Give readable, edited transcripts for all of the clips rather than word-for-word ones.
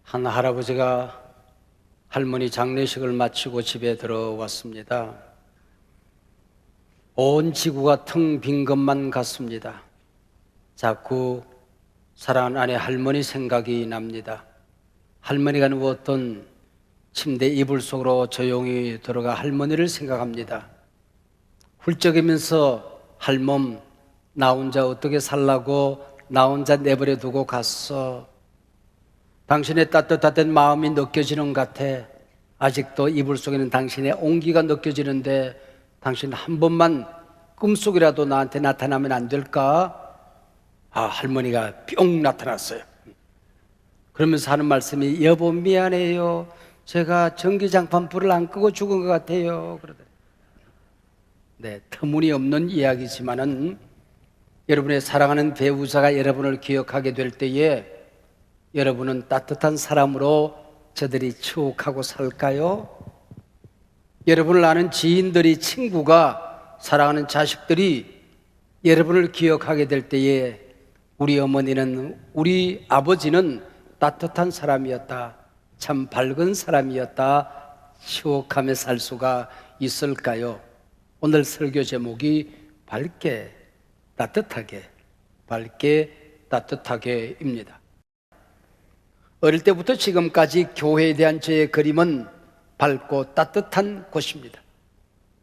한 할아버지가 할머니 장례식을 마치고 집에 들어왔습니다. 온 지구가 텅 빈 것만 같습니다. 자꾸 사랑하는 아내 할머니 생각이 납니다. 할머니가 누웠던 침대 이불 속으로 조용히 들어가 할머니를 생각합니다. 훌쩍이면서 할멈, 나 혼자 어떻게 살라고 나 혼자 내버려 두고 갔어. 당신의 따뜻한 마음이 느껴지는 것 같아. 아직도 이불 속에는 당신의 온기가 느껴지는데 당신 한 번만 꿈속이라도 나한테 나타나면 안 될까? 할머니가 뿅 나타났어요. 그러면서 하는 말씀이, 여보 미안해요. 제가 전기장판 불을 안 끄고 죽은 것 같아요. 그러더라고요. 네, 터무니없는 이야기지만은 여러분의 사랑하는 배우자가 여러분을 기억하게 될 때에 여러분은 따뜻한 사람으로 저들이 추억하고 살까요? 여러분을 아는 지인들이, 친구가, 사랑하는 자식들이 여러분을 기억하게 될 때에 우리 어머니는, 우리 아버지는 따뜻한 사람이었다, 참 밝은 사람이었다, 추억하며 살 수가 있을까요? 오늘 설교 제목이 밝게 따뜻하게, 밝게 따뜻하게입니다. 어릴 때부터 지금까지 교회에 대한 저의 그림은 밝고 따뜻한 곳입니다.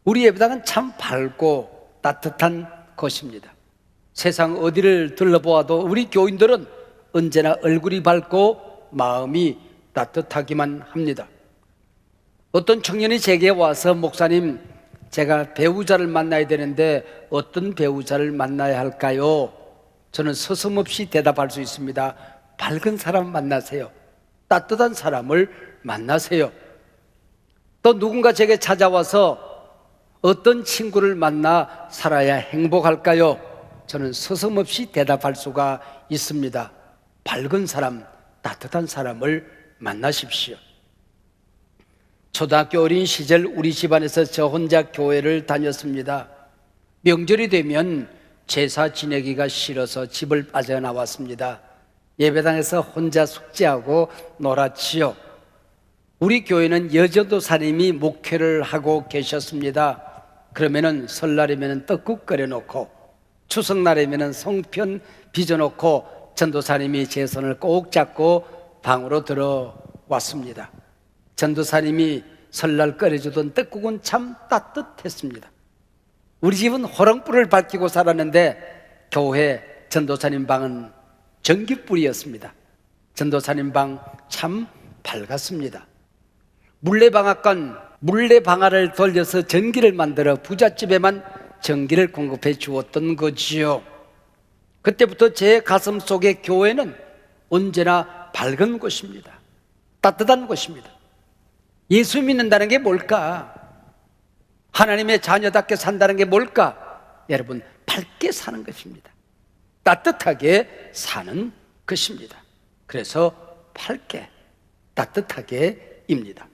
우리 예배당은 참 밝고 따뜻한 곳입니다. 세상 어디를 둘러보아도 우리 교인들은 언제나 얼굴이 밝고 마음이 따뜻하기만 합니다. 어떤 청년이 제게 와서, 목사님, 제가 배우자를 만나야 되는데 어떤 배우자를 만나야 할까요? 저는 서슴없이 대답할 수 있습니다. 밝은 사람 만나세요. 따뜻한 사람을 만나세요. 또 누군가 제게 찾아와서 어떤 친구를 만나 살아야 행복할까요? 저는 서슴없이 대답할 수가 있습니다. 밝은 사람, 따뜻한 사람을 만나십시오. 초등학교 어린 시절 우리 집안에서 저 혼자 교회를 다녔습니다. 명절이 되면 제사 지내기가 싫어서 집을 빠져나왔습니다. 예배당에서 혼자 숙제하고 놀았지요. 우리 교회는 여전도사님이 목회를 하고 계셨습니다. 그러면은 설날이면 떡국 끓여놓고 추석날이면 송편 빚어놓고 전도사님이 제 손을 꼭 잡고 방으로 들어왔습니다. 전도사님이 설날 끓여주던 떡국은 참 따뜻했습니다. 우리 집은 호롱불을 밝히고 살았는데 교회 전도사님 방은 전기불이었습니다. 전도사님 방 참 밝았습니다. 물레방아를 돌려서 전기를 만들어 부잣집에만 전기를 공급해 주었던 거지요. 그때부터 제 가슴 속의 교회는 언제나 밝은 곳입니다. 따뜻한 곳입니다. 예수 믿는다는 게 뭘까? 하나님의 자녀답게 산다는 게 뭘까? 여러분, 밝게 사는 것입니다. 따뜻하게 사는 것입니다. 그래서 밝게 따뜻하게입니다.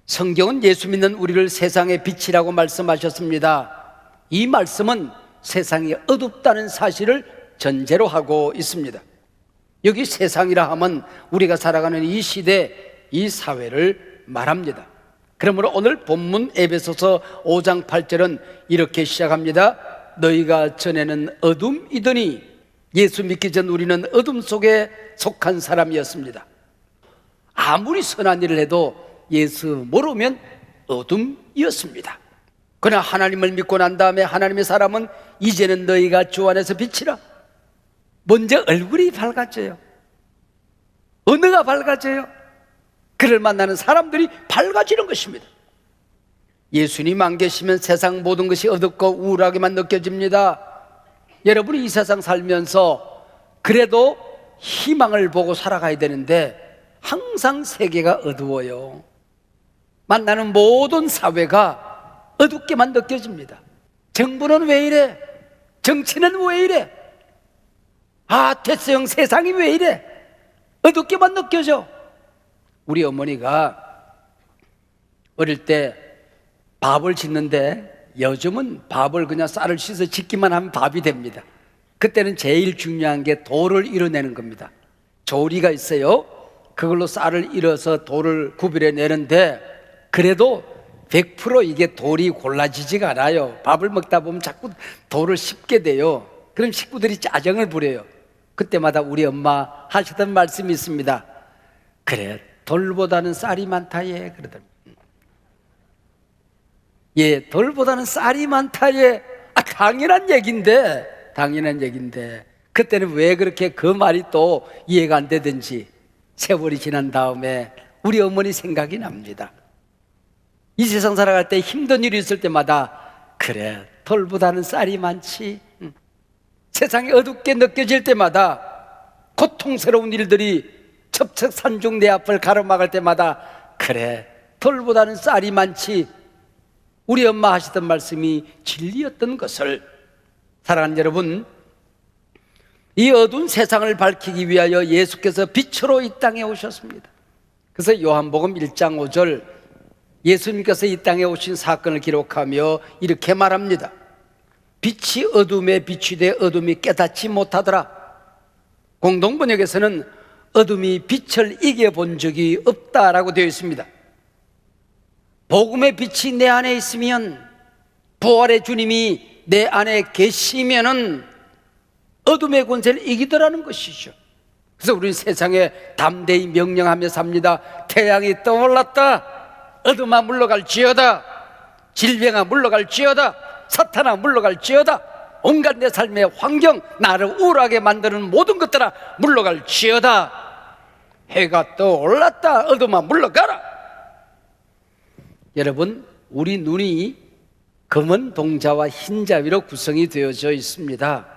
성경은 예수 믿는 우리를 세상의 빛이라고 말씀하셨습니다. 이 말씀은 세상이 어둡다는 사실을 전제로 하고 있습니다. 여기 세상이라 하면 우리가 살아가는 이 시대, 이 사회를 말합니다. 그러므로 오늘 본문 에베소서 5장 8절은 이렇게 시작합니다. 너희가 전에는 어둠이더니, 예수 믿기 전 우리는 어둠 속에 속한 사람이었습니다. 아무리 선한 일을 해도 예수 모르면 어둠이었습니다. 그러나 하나님을 믿고 난 다음에 하나님의 사람은 이제는 너희가 주 안에서 빛이라. 먼저 얼굴이 밝아져요. 언어가 밝아져요. 그를 만나는 사람들이 밝아지는 것입니다. 예수님 안 계시면 세상 모든 것이 어둡고 우울하게만 느껴집니다. 여러분이 이 세상 살면서 그래도 희망을 보고 살아가야 되는데 항상 세계가 어두워요. 만나는 모든 사회가 어둡게만 느껴집니다. 정부는 왜 이래? 정치는 왜 이래? 대세형 세상이 왜 이래? 어둡게만 느껴져. 우리 어머니가 어릴 때 밥을 짓는데, 요즘은 밥을 그냥 쌀을 씻어 짓기만 하면 밥이 됩니다. 그때는 제일 중요한 게 도를 이뤄내는 겁니다. 조리가 있어요. 그걸로 쌀을 잃어서 돌을 구별해 내는데, 그래도 100% 이게 돌이 골라지지가 않아요. 밥을 먹다 보면 자꾸 돌을 씹게 돼요. 그럼 식구들이 짜증을 부려요. 그때마다 우리 엄마 하시던 말씀이 있습니다. 그래, 돌보다는 쌀이 많다 얘, 그러더니. 예, 돌보다는 쌀이 많다 얘. 당연한 얘기인데, 당연한 얘기인데 그때는 왜 그렇게 그 말이 또 이해가 안 되든지 세월이 지난 다음에 우리 어머니 생각이 납니다. 이 세상 살아갈 때 힘든 일이 있을 때마다 그래, 돌보다는 쌀이 많지. 세상이 어둡게 느껴질 때마다, 고통스러운 일들이 첩첩산중 내 앞을 가로막을 때마다 그래, 돌보다는 쌀이 많지. 우리 엄마 하시던 말씀이 진리였던 것을, 사랑하는 여러분, 이 어두운 세상을 밝히기 위하여 예수께서 빛으로 이 땅에 오셨습니다. 그래서 요한복음 1장 5절, 예수님께서 이 땅에 오신 사건을 기록하며 이렇게 말합니다. 빛이 어둠에 비추되 어둠이 깨닫지 못하더라. 공동번역에서는 어둠이 빛을 이겨본 적이 없다라고 되어 있습니다. 복음의 빛이 내 안에 있으면, 부활의 주님이 내 안에 계시면은 어둠의 권세를 이기더라는 것이죠. 그래서 우리는 세상에 담대히 명령하며 삽니다. 태양이 떠올랐다. 어둠아 물러갈지어다. 질병아 물러갈지어다. 사탄아 물러갈지어다. 온갖 내 삶의 환경, 나를 우울하게 만드는 모든 것들아 물러갈지어다. 해가 떠올랐다. 어둠아 물러가라. 여러분, 우리 눈이 검은 동자와 흰 자위로 구성이 되어져 있습니다.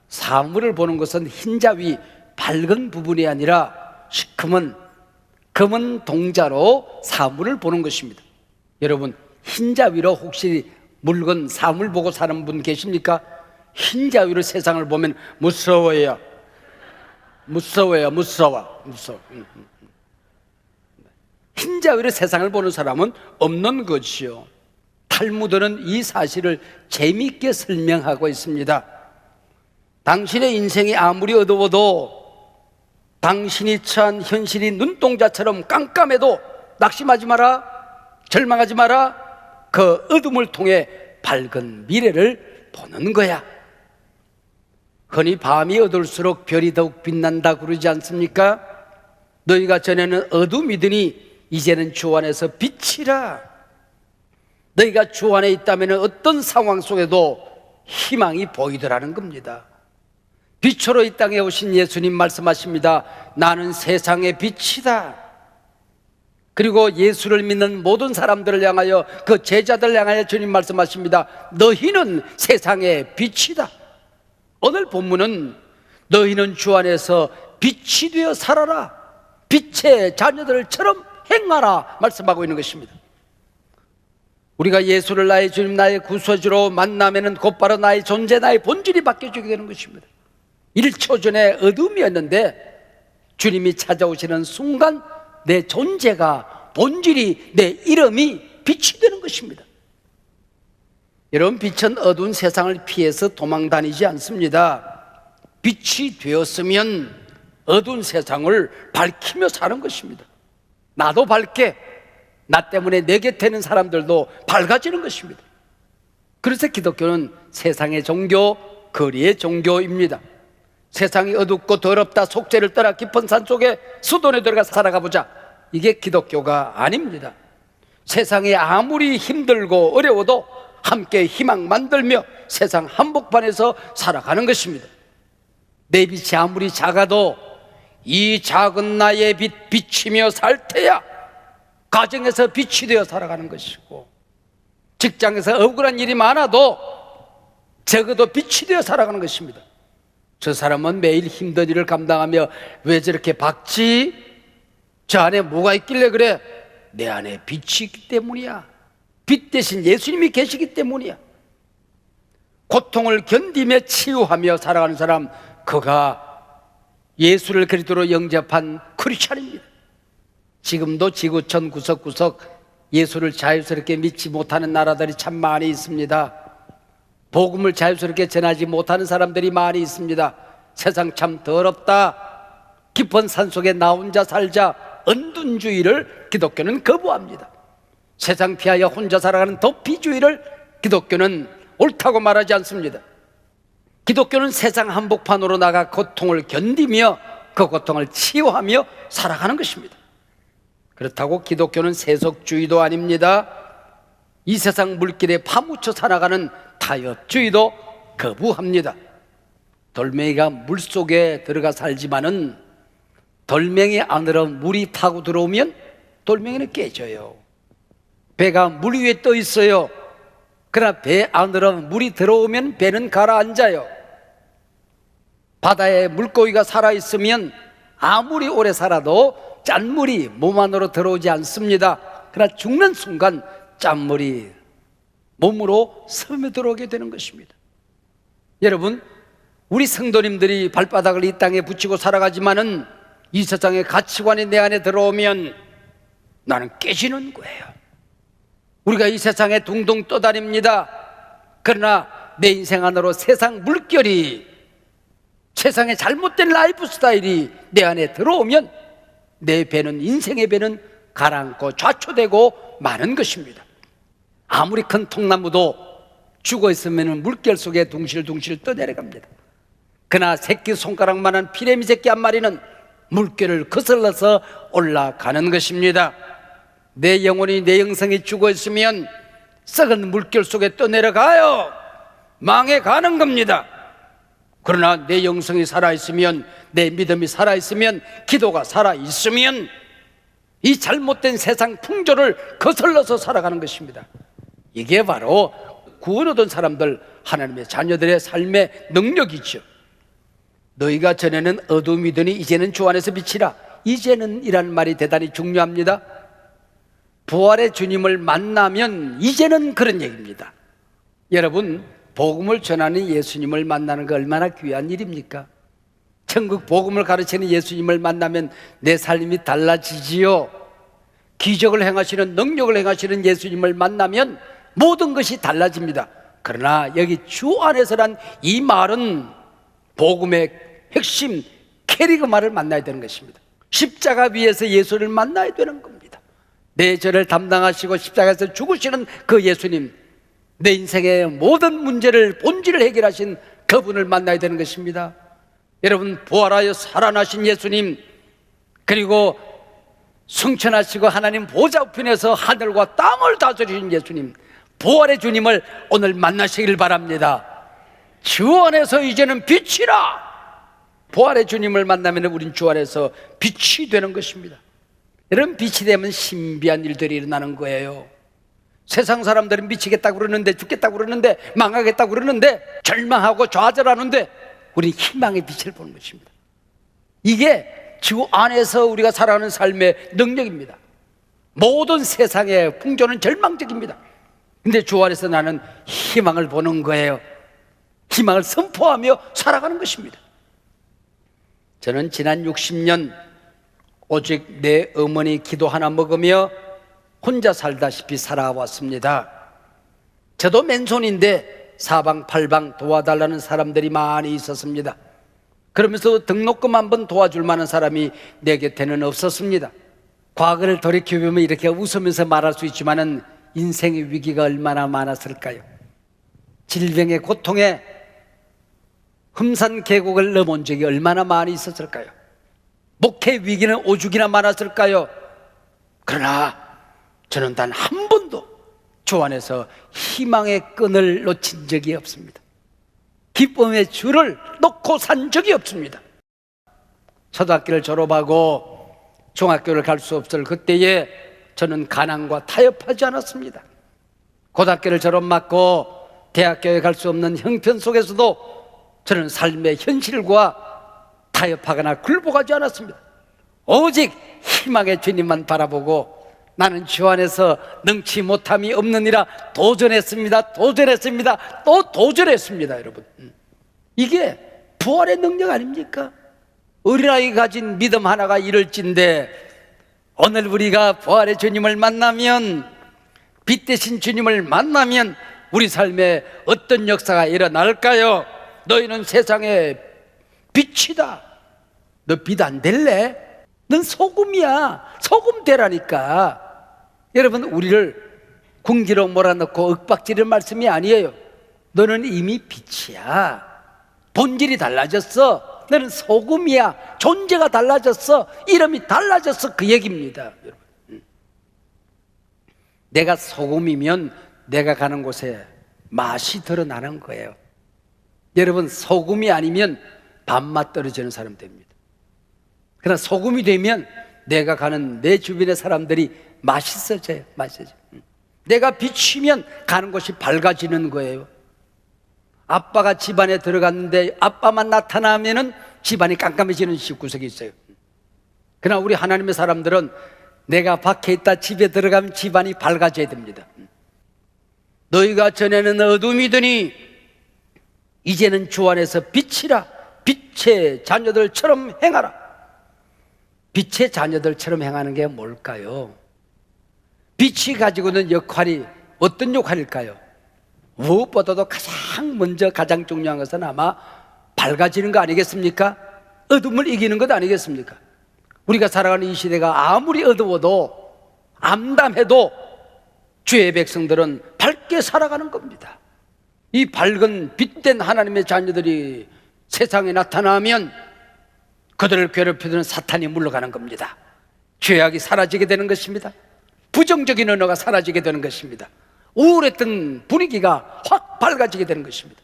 사물을 보는 것은 흰 자위, 밝은 부분이 아니라 시커먼 검은 동자로 사물을 보는 것입니다. 여러분, 흰 자위로 혹시 물건, 사물 보고 사는 분 계십니까? 흰 자위로 세상을 보면 무서워요. 무서워. 흰 자위로 세상을 보는 사람은 없는 것이요. 탈무드는 이 사실을 재미있게 설명하고 있습니다. 당신의 인생이 아무리 어두워도, 당신이 처한 현실이 눈동자처럼 깜깜해도 낙심하지 마라, 절망하지 마라. 그 어둠을 통해 밝은 미래를 보는 거야. 흔히 밤이 어두울수록 별이 더욱 빛난다 그러지 않습니까? 너희가 전에는 어둠이더니 이제는 주 안에서 빛이라. 너희가 주 안에 있다면 어떤 상황 속에도 희망이 보이더라는 겁니다. 빛으로 이 땅에 오신 예수님 말씀하십니다. 나는 세상의 빛이다. 그리고 예수를 믿는 모든 사람들을 향하여, 그 제자들을 향하여 주님 말씀하십니다. 너희는 세상의 빛이다. 오늘 본문은 너희는 주 안에서 빛이 되어 살아라, 빛의 자녀들처럼 행하라 말씀하고 있는 것입니다. 우리가 예수를 나의 주님, 나의 구세주로 만나면은 곧바로 나의 존재, 나의 본질이 바뀌어지게 되는 것입니다. 1초 전에 어둠이었는데 주님이 찾아오시는 순간 내 존재가, 본질이, 내 이름이 빛이 되는 것입니다. 여러분, 빛은 어두운 세상을 피해서 도망 다니지 않습니다. 빛이 되었으면 어두운 세상을 밝히며 사는 것입니다. 나도 밝게, 나 때문에 내 곁에 있는 사람들도 밝아지는 것입니다. 그래서 기독교는 세상의 종교, 거리의 종교입니다. 세상이 어둡고 더럽다, 속죄를 떠나 깊은 산속에 수돈에 들어가 살아가 보자, 이게 기독교가 아닙니다. 세상이 아무리 힘들고 어려워도 함께 희망 만들며 세상 한복판에서 살아가는 것입니다. 내 빛이 아무리 작아도 이 작은 나의 빛 비치며 살 테야. 가정에서 빛이 되어 살아가는 것이고, 직장에서 억울한 일이 많아도 적어도 빛이 되어 살아가는 것입니다. 저 사람은 매일 힘든 일을 감당하며 왜 저렇게 밝지? 저 안에 뭐가 있길래 그래? 내 안에 빛이 있기 때문이야. 빛 대신 예수님이 계시기 때문이야. 고통을 견디며 치유하며 살아가는 사람, 그가 예수를 그리스도로 영접한 크리스찬입니다. 지금도 지구촌 구석구석 예수를 자유스럽게 믿지 못하는 나라들이 참 많이 있습니다. 복음을 자유스럽게 전하지 못하는 사람들이 많이 있습니다. 세상 참 더럽다. 깊은 산속에 나 혼자 살자. 은둔주의를 기독교는 거부합니다. 세상 피하여 혼자 살아가는 도피주의를 기독교는 옳다고 말하지 않습니다. 기독교는 세상 한복판으로 나가 고통을 견디며 그 고통을 치유하며 살아가는 것입니다. 그렇다고 기독교는 세속주의도 아닙니다. 이 세상 물길에 파묻혀 살아가는 타협주의도 거부합니다. 돌멩이가 물속에 들어가 살지만은 돌멩이 안으로 물이 타고 들어오면 돌멩이는 깨져요. 배가 물 위에 떠 있어요. 그러나 배 안으로 물이 들어오면 배는 가라앉아요. 바다에 물고기가 살아있으면 아무리 오래 살아도 짠물이 몸 안으로 들어오지 않습니다. 그러나 죽는 순간 짠물이 몸으로 스며들어오게 되는 것입니다. 여러분, 우리 성도님들이 발바닥을 이 땅에 붙이고 살아가지만은 이 세상의 가치관이 내 안에 들어오면 나는 깨지는 거예요. 우리가 이 세상에 둥둥 떠다닙니다. 그러나 내 인생 안으로 세상 물결이, 세상의 잘못된 라이프 스타일이 내 안에 들어오면 내 배는, 인생의 배는 가라앉고 좌초되고 마는 것입니다. 아무리 큰 통나무도 죽어 있으면 물결 속에 둥실둥실 떠내려갑니다. 그러나 새끼 손가락만한 피레미 새끼 한 마리는 물결을 거슬러서 올라가는 것입니다. 내 영혼이, 내 영성이 죽어 있으면 썩은 물결 속에 떠내려가요. 망해가는 겁니다. 그러나 내 영성이 살아있으면, 내 믿음이 살아있으면, 기도가 살아있으면 이 잘못된 세상 풍조를 거슬러서 살아가는 것입니다. 이게 바로 구원 얻은 사람들, 하나님의 자녀들의 삶의 능력이죠. 너희가 전에는 어둠이더니 이제는 주 안에서 빛이라. 이제는 이란 말이 대단히 중요합니다. 부활의 주님을 만나면 이제는 그런 얘기입니다. 여러분, 복음을 전하는 예수님을 만나는 거 얼마나 귀한 일입니까? 천국 복음을 가르치는 예수님을 만나면 내 삶이 달라지지요. 기적을 행하시는, 능력을 행하시는 예수님을 만나면 모든 것이 달라집니다. 그러나 여기 주 안에서란 이 말은 복음의 핵심 캐리그마를 만나야 되는 것입니다. 십자가 위에서 예수를 만나야 되는 겁니다. 내 죄를 담당하시고 십자가에서 죽으시는 그 예수님, 내 인생의 모든 문제를, 본질을 해결하신 그분을 만나야 되는 것입니다. 여러분, 부활하여 살아나신 예수님, 그리고 승천하시고 하나님 보좌 우편에서 하늘과 땅을 다스리신 예수님, 부활의 주님을 오늘 만나시길 바랍니다. 주 안에서 이제는 빛이라. 부활의 주님을 만나면 우린 주 안에서 빛이 되는 것입니다. 여러분, 빛이 되면 신비한 일들이 일어나는 거예요. 세상 사람들은 미치겠다고 그러는데, 죽겠다고 그러는데, 망하겠다고 그러는데, 절망하고 좌절하는데 우리 희망의 빛을 보는 것입니다. 이게 주 안에서 우리가 살아가는 삶의 능력입니다. 모든 세상의 풍조는 절망적입니다. 근데 주 안에서 나는 희망을 보는 거예요. 희망을 선포하며 살아가는 것입니다. 저는 지난 60년 오직 내 어머니 기도 하나 먹으며 혼자 살다시피 살아왔습니다. 저도 맨손인데 사방팔방 도와달라는 사람들이 많이 있었습니다. 그러면서 등록금 한번 도와줄 만한 사람이 내 곁에는 없었습니다. 과거를 돌이켜보면 이렇게 웃으면서 말할 수 있지만은 인생의 위기가 얼마나 많았을까요? 질병의 고통에 흠산 계곡을 넘어온 적이 얼마나 많이 있었을까요? 목회 위기는 오죽이나 많았을까요? 그러나 저는 단 한 번도 주 안에서 희망의 끈을 놓친 적이 없습니다. 기쁨의 줄을 놓고 산 적이 없습니다. 초등학교를 졸업하고 중학교를 갈 수 없을 그때에 저는 가난과 타협하지 않았습니다. 고등학교를 졸업하고 대학교에 갈 수 없는 형편 속에서도 저는 삶의 현실과 타협하거나 굴복하지 않았습니다. 오직 희망의 주님만 바라보고 나는 주 안에서 능치 못함이 없느니라 도전했습니다. 또 도전했습니다. 여러분, 이게 부활의 능력 아닙니까? 어린아이가 가진 믿음 하나가 이럴진데 오늘 우리가 부활의 주님을 만나면, 빛 대신 주님을 만나면 우리 삶에 어떤 역사가 일어날까요? 너희는 세상의 빛이다. 너 빛 안 될래? 넌 소금이야. 소금 되라니까. 여러분, 우리를 궁지로 몰아넣고 윽박지르는 말씀이 아니에요. 너는 이미 빛이야. 본질이 달라졌어. 너는 소금이야. 존재가 달라졌어. 이름이 달라졌어. 그 얘기입니다. 여러분, 내가 소금이면 내가 가는 곳에 맛이 드러나는 거예요. 여러분, 소금이 아니면 밥맛 떨어지는 사람 됩니다. 그러나 소금이 되면 내가 가는 내 주변의 사람들이 맛있어져요. 맛있어져. 내가 비치면 가는 곳이 밝아지는 거예요. 아빠가 집안에 들어갔는데 아빠만 나타나면은 집안이 깜깜해지는 집구석이 있어요. 그러나 우리 하나님의 사람들은 내가 밖에 있다 집에 들어가면 집안이 밝아져야 됩니다. 너희가 전에는 어둠이더니 이제는 주 안에서 빛이라. 빛의 자녀들처럼 행하라. 빛의 자녀들처럼 행하는 게 뭘까요? 빛이 가지고 있는 역할이 어떤 역할일까요? 무엇보다도 가장 먼저 가장 중요한 것은 아마 밝아지는 거 아니겠습니까? 어둠을 이기는 것 아니겠습니까? 우리가 살아가는 이 시대가 아무리 어두워도 암담해도 주의 백성들은 밝게 살아가는 겁니다. 이 밝은 빛된 하나님의 자녀들이 세상에 나타나면 그들을 괴롭히는 사탄이 물러가는 겁니다. 죄악이 사라지게 되는 것입니다. 부정적인 언어가 사라지게 되는 것입니다. 우울했던 분위기가 확 밝아지게 되는 것입니다.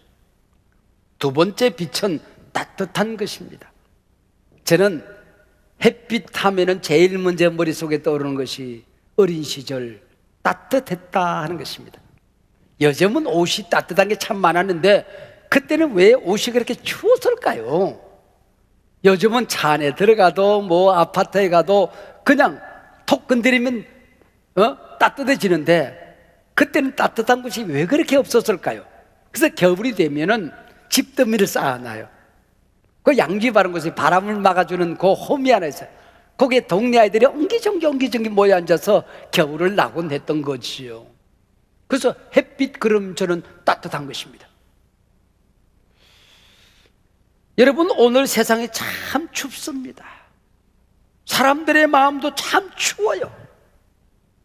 두 번째 빛은 따뜻한 것입니다. 저는 햇빛 하면은 제일 먼저 머릿속에 떠오르는 것이 어린 시절 따뜻했다 하는 것입니다. 요즘은 옷이 따뜻한 게 참 많았는데 그때는 왜 옷이 그렇게 추웠을까요? 요즘은 차 안에 들어가도 뭐 아파트에 가도 그냥 톡 건드리면 따뜻해지는데 그때는 따뜻한 곳이 왜 그렇게 없었을까요? 그래서 겨울이 되면은 집더미를 쌓아놔요. 그 양지 바른 곳에 바람을 막아주는 그 홈이 하나 있어요. 거기에 동네 아이들이 옹기종기 모여 앉아서 겨울을 나곤 했던 거지요. 그래서 햇빛 그럼저는 따뜻한 것입니다. 여러분, 오늘 세상이 참 춥습니다. 사람들의 마음도 참 추워요.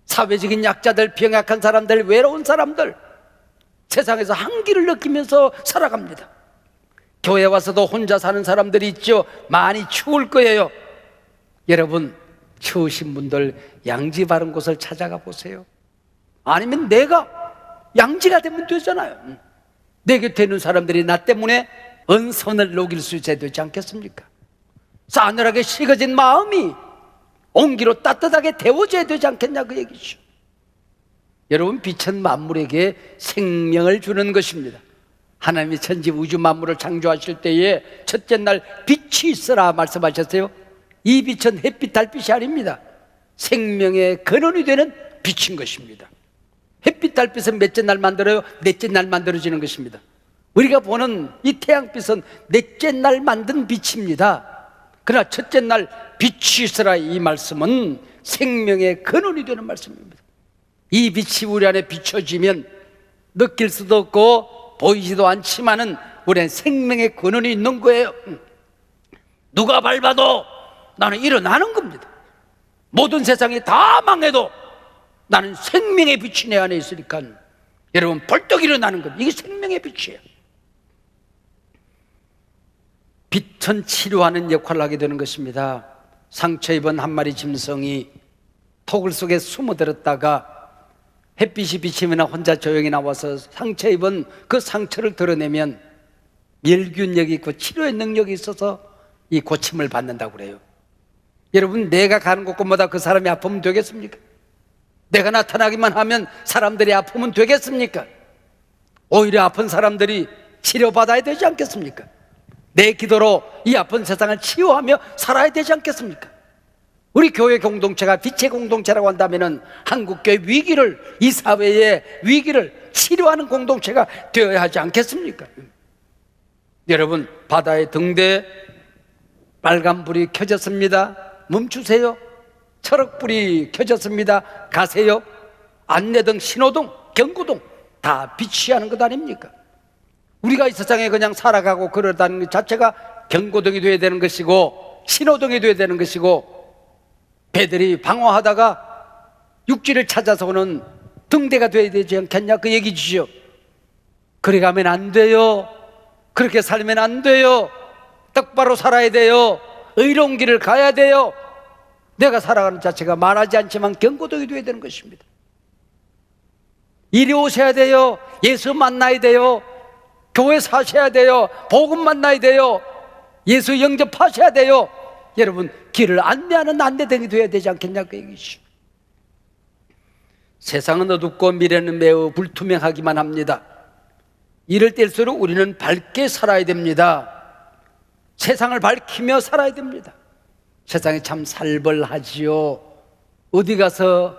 사회적인 약자들, 병약한 사람들, 외로운 사람들, 세상에서 한기를 느끼면서 살아갑니다. 교회 와서도 혼자 사는 사람들이 있죠. 많이 추울 거예요. 여러분, 추우신 분들 양지 바른 곳을 찾아가 보세요. 아니면 내가 양지가 되면 되잖아요. 내 곁에 있는 사람들이 나 때문에 은손을 녹일 수 있어야 되지 않겠습니까? 싸늘하게 식어진 마음이 온기로 따뜻하게 데워져야 되지 않겠냐, 그 얘기죠. 여러분, 빛은 만물에게 생명을 주는 것입니다. 하나님이 천지 우주 만물을 창조하실 때에 첫째 날 빛이 있으라 말씀하셨어요. 이 빛은 햇빛, 달빛이 아닙니다. 생명의 근원이 되는 빛인 것입니다. 햇빛, 달빛은 몇째 날 만들어요? 넷째 날 만들어지는 것입니다. 우리가 보는 이 태양빛은 넷째 날 만든 빛입니다. 그러나 첫째 날 빛이 있으라, 이 말씀은 생명의 근원이 되는 말씀입니다. 이 빛이 우리 안에 비춰지면 느낄 수도 없고 보이지도 않지만은 우리는 생명의 근원이 있는 거예요. 누가 밟아도 나는 일어나는 겁니다. 모든 세상이 다 망해도 나는 생명의 빛이 내 안에 있으니까 여러분 벌떡 일어나는 겁니다. 이게 생명의 빛이에요. 빛은 치료하는 역할을 하게 되는 것입니다. 상처 입은 한 마리 짐승이 토굴 속에 숨어들었다가 햇빛이 비치면 혼자 조용히 나와서 상처 입은 그 상처를 드러내면 멸균력이 있고 치료의 능력이 있어서 이 고침을 받는다고 그래요. 여러분, 내가 가는 곳곳마다 그 사람이 아프면 되겠습니까? 내가 나타나기만 하면 사람들이 아프면 되겠습니까? 오히려 아픈 사람들이 치료받아야 되지 않겠습니까? 내 기도로 이 아픈 세상을 치유하며 살아야 되지 않겠습니까? 우리 교회 공동체가 빛의 공동체라고 한다면 한국교회 위기를, 이 사회의 위기를 치료하는 공동체가 되어야 하지 않겠습니까? 여러분, 바다의 등대에 빨간불이 켜졌습니다. 멈추세요. 초록불이 켜졌습니다. 가세요. 안내등, 신호등, 경고등 다 빛이 하는 것 아닙니까? 우리가 이 세상에 그냥 살아가고 그러다는 것 자체가 경고등이 되어야 되는 것이고 신호등이 되어야 되는 것이고 배들이 방황하다가 육지를 찾아서 오는 등대가 돼야 되지 않겠냐, 그 얘기지요. 그래 가면 안 돼요. 그렇게 살면 안 돼요. 똑바로 살아야 돼요. 의로운 길을 가야 돼요. 내가 살아가는 자체가 말하지 않지만 경고등이 되어야 되는 것입니다. 이리 오셔야 돼요. 예수 만나야 돼요. 교회 사셔야 돼요. 복음 만나야 돼요. 예수 영접하셔야 돼요. 여러분, 길을 안내하는 안내등이 되어야 되지 않겠냐, 그 얘기죠. 세상은 어둡고 미래는 매우 불투명하기만 합니다. 이럴 때일수록 우리는 밝게 살아야 됩니다. 세상을 밝히며 살아야 됩니다. 세상이 참 살벌하지요. 어디 가서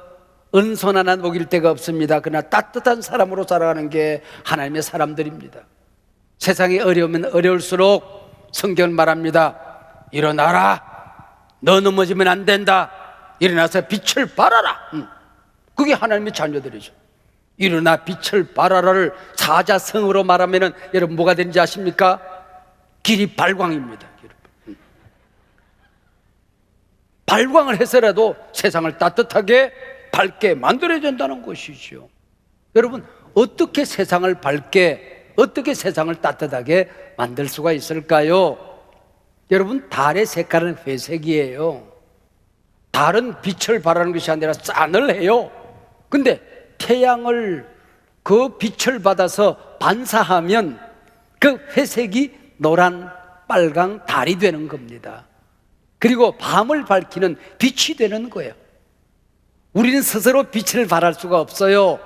은손 하나 녹일 데가 없습니다. 그러나 따뜻한 사람으로 살아가는 게 하나님의 사람들입니다. 세상이 어려우면 어려울수록 성경은 말합니다. 일어나라. 너 넘어지면 안 된다. 일어나서 빛을 발하라. 그게 하나님의 자녀들이죠. 일어나 빛을 발하라를 사자성어로 말하면 여러분 뭐가 되는지 아십니까? 길이 발광입니다. 발광을 해서라도 세상을 따뜻하게 밝게 만들어야 된다는 것이죠. 여러분, 어떻게 세상을 밝게, 어떻게 세상을 따뜻하게 만들 수가 있을까요? 여러분, 달의 색깔은 회색이에요. 달은 빛을 발하는 것이 아니라 싸늘해요. 근데 태양을 그 빛을 받아서 반사하면 그 회색이 노란, 빨강 달이 되는 겁니다. 그리고 밤을 밝히는 빛이 되는 거예요. 우리는 스스로 빛을 발할 수가 없어요.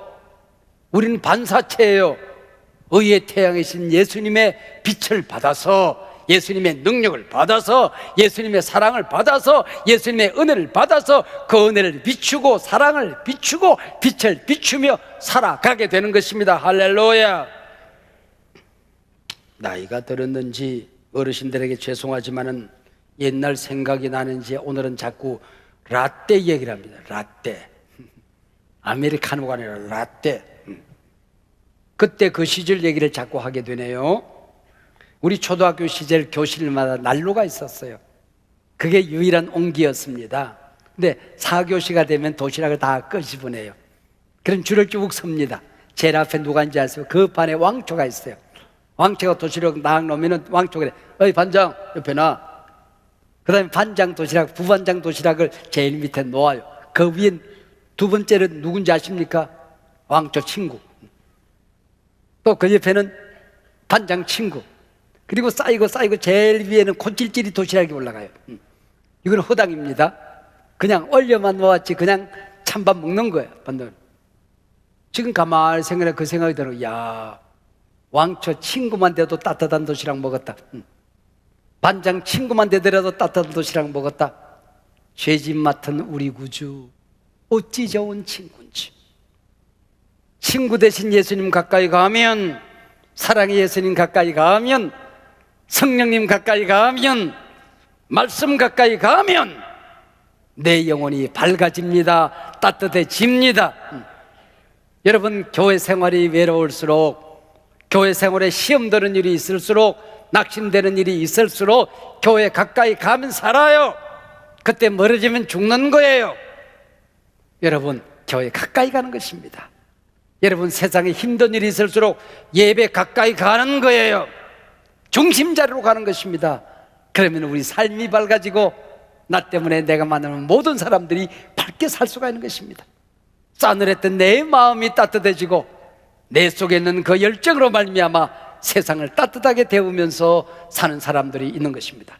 우리는 반사체예요. 의의 태양이신 예수님의 빛을 받아서, 예수님의 능력을 받아서, 예수님의 사랑을 받아서, 예수님의 은혜를 받아서 그 은혜를 비추고 사랑을 비추고 빛을 비추며 살아가게 되는 것입니다. 할렐루야. 나이가 들었는지 어르신들에게 죄송하지만은 옛날 생각이 나는지 오늘은 자꾸 라떼 얘기를 합니다. 라떼. 아메리카노가 아니라 라떼. 그때 그 시절 얘기를 자꾸 하게 되네요. 우리 초등학교 시절 교실마다 난로가 있었어요. 그게 유일한 온기였습니다. 근데 4교시가 되면 도시락을 다 끄집어내요. 그럼 줄을 쭉 섭니다. 제일 앞에 누가 앉지 아세요? 그 반에 왕초가 있어요. 왕초가 도시락 막 놓으면 왕초가 그래. 어이 반장 옆에 놔. 그 다음에 반장 도시락, 부반장 도시락을 제일 밑에 놓아요. 그 위엔 두 번째는 누군지 아십니까? 왕초 친구. 또 그 옆에는 반장 친구. 그리고 쌓이고 제일 위에는 콘질질이 도시락이 올라가요. 이건 허당입니다. 그냥 얼려만 놓았지 그냥 찬밥 먹는 거예요. 지금 가만히 생각해 그 생각이 들어요. 야, 왕초 친구만 돼도 따뜻한 도시락 먹었다. 반장 친구만 되더라도 따뜻한 도시락 먹었다. 죄짐 맡은 우리 구주 어찌 좋은 친구인지. 친구 대신 예수님 가까이 가면, 사랑의 예수님 가까이 가면, 성령님 가까이 가면, 말씀 가까이 가면 내 영혼이 밝아집니다. 따뜻해집니다. 여러분, 교회 생활이 외로울수록, 교회 생활에 시험 드는 일이 있을수록, 낙심되는 일이 있을수록 교회 가까이 가면 살아요. 그때 멀어지면 죽는 거예요. 여러분, 교회 가까이 가는 것입니다. 여러분, 세상에 힘든 일이 있을수록 예배 가까이 가는 거예요. 중심자리로 가는 것입니다. 그러면 우리 삶이 밝아지고 나 때문에 내가 만나는 모든 사람들이 밝게 살 수가 있는 것입니다. 싸늘했던 내 마음이 따뜻해지고 내 속에 있는 그 열정으로 말미암아 세상을 따뜻하게 데우면서 사는 사람들이 있는 것입니다.